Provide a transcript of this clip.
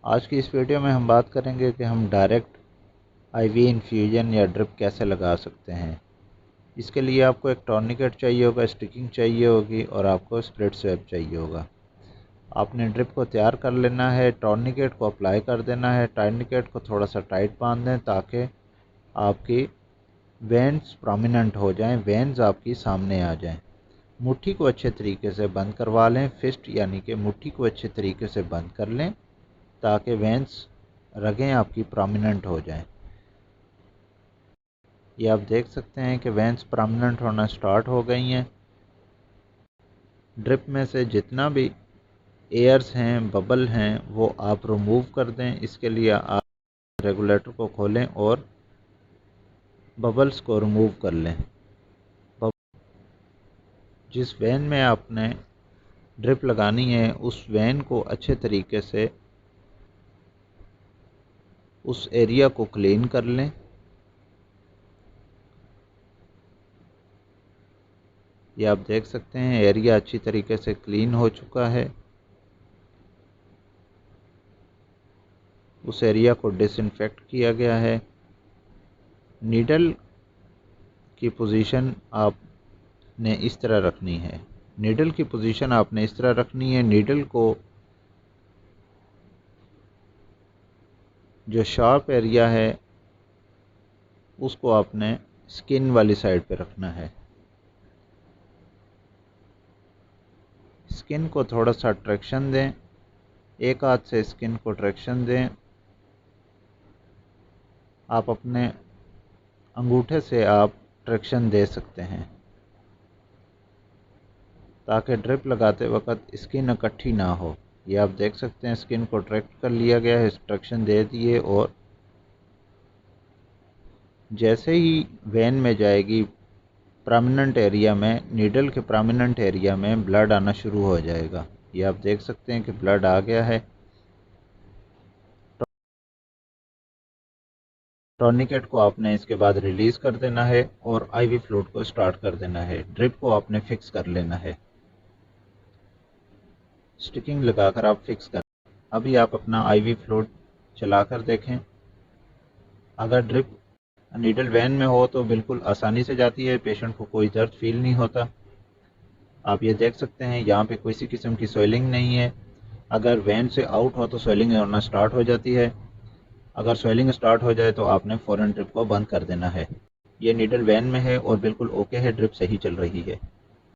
आज की इस वीडियो में हम बात करेंगे कि हम डायरेक्ट आईवी इन्फ्यूजन या ड्रिप कैसे लगा सकते हैं। इसके लिए आपको एक टॉर्निकेट चाहिए होगा, स्टिकिंग चाहिए होगी और आपको स्प्लिट स्वेब चाहिए होगा। आपने ड्रिप को तैयार कर लेना है, टॉर्निकेट को अप्लाई कर देना है। टॉर्निकेट को थोड़ा सा टाइट बांध दें ताकि आपकी वेंस प्रोमिनेंट हो जाएं, वेंस आपकी सामने आ जाएं। मुट्ठी को अच्छे तरीके से बंद करवा लें, फिस्ट यानी कि मुट्ठी को अच्छे तरीके से बंद कर लें ताकि वेंस रगें आपकी प्रोमिनेंट हो जाएं। ये आप देख सकते हैं कि वेंस प्रोमिनेंट होना स्टार्ट हो गई हैं। ड्रिप में से जितना भी एयर्स हैं, बबल हैं, वो आप रिमूव कर दें। इसके लिए आप रेगुलेटर को खोलें और बबल्स को रिमूव कर लें। जिस वैन में आपने ड्रिप लगानी है उस वैन को अच्छे तरीके से उस एरिया को क्लीन कर लें। ये आप देख सकते हैं एरिया अच्छी तरीके से क्लीन हो चुका है। उस एरिया को डिसइंफेक्ट किया गया है। नीडल की पोजीशन आपने इस तरह रखनी है। नीडल की पोजीशन आपने इस तरह रखनी है। नीडल को जो शार्प एरिया है उसको आपने स्किन वाली साइड पे रखना है। स्किन को थोड़ा सा ट्रैक्शन दें, एक हाथ से स्किन को ट्रैक्शन दें। आप अपने अंगूठे से आप ट्रैक्शन दे सकते हैं ताकि ड्रिप लगाते वक्त स्किन इकट्ठी ना हो। ये आप देख सकते हैं स्किन को ट्रैक्ट कर लिया गया है, ट्रैक्शन दे दिए और जैसे ही वेन में जाएगी प्रोमिनेंट एरिया में, नीडल के प्रोमिनेंट एरिया में ब्लड आना शुरू हो जाएगा। ये आप देख सकते हैं कि ब्लड आ गया है। टॉर्निकेट को आपने इसके बाद रिलीज कर देना है और आईवी फ्लूइड को स्टार्ट कर देना है। ड्रिप को आपने फिक्स कर लेना है। स्टिकिंग लगाकर आप फिक्स कर। अभी आप अपना आईवी फ्लूइड चलाकर देखें। अगर ड्रिप नीडल वैन में हो तो बिल्कुल आसानी से जाती है, पेशेंट को कोई दर्द फील नहीं होता। आप ये देख सकते हैं यहाँ पे किसी किस्म की स्वेलिंग नहीं है। अगर वैन से आउट हो तो स्वेलिंग होना स्टार्ट हो जाती है। अगर स्वेलिंग स्टार्ट हो जाए तो आपने फ़ौरन ड्रिप को बंद कर देना है। ये नीडल वैन में है और बिल्कुल ओके है, ड्रिप सही चल रही है।